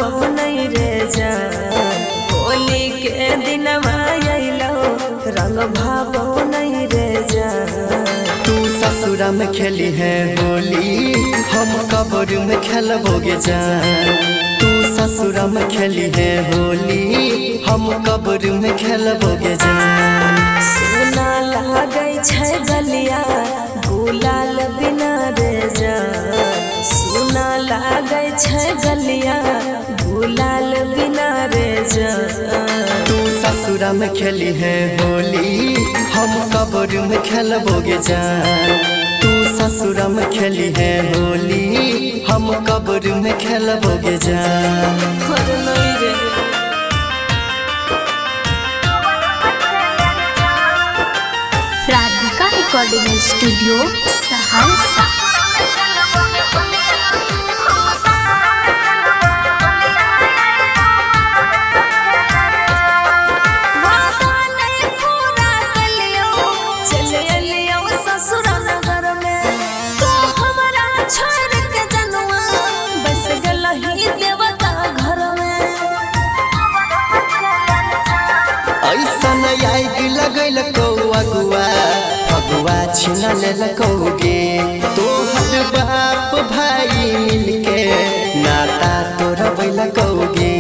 भावो नहीं रे जान, होली के दिन आइलो रंग भावो नहीं रे जान। तू ससुरा में खेली है होली, हम कब्र में खेलबोगे जान। तू ससुरा में खेली है होली, हम कब्र में खेलबोगे जान। सुना लागे छै गलिया गुलाल बिना रे जान, सुना लागे छै गलिया गुलाल बिना रे जान। तू ससुरा में खेली है होली, हम कब्र में खेलबोगे जान। तू ससुरा में खेली है होली, हम कब्र में खेलबोगे जान। Radhika recording studio Saharsa. ऐसन आग लगल कौआ गुआ, फगुआ छीना लेलकोगे। तोहर बाप भाई मिलके नाता तोड़बैलकोगे।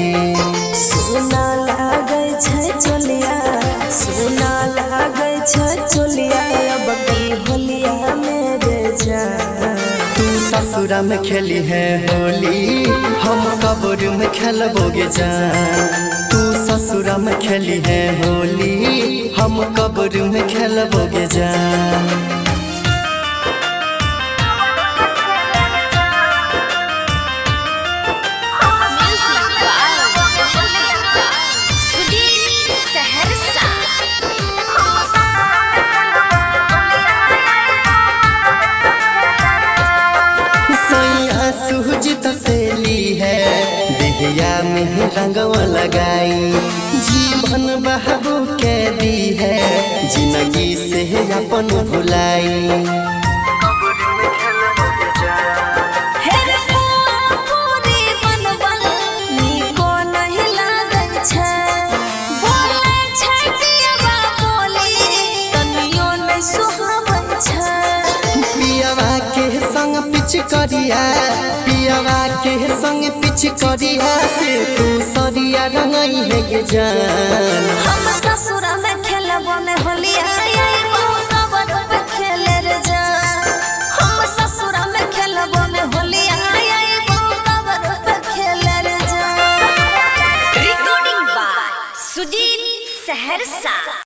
सुना लागे छै चोलिया, सुना लागे छै चोलिया, अब की होलिया मेरे जान। तू ससुरा में खेली है होली, हम कब्र में खेलबोगे जान। तू ससुरा में खेली है होली, हम कब्र में खेलबोगे जान। सूजित सेली है देहिया में रंगवा लगाई, जीवन बहाबू के दी है जिंदगी से अपन भुलाई। करिया पियावा के संग पिछ करिया से तू सरिया रंगई है के जान। हम ससुरा में खेलबो ने होलिया, कब्र पे खेले रे जान। हम ससुरा में खेलबो ने होलिया, कब्र पे खेले रे जान। Recording by Sujit Saharsa.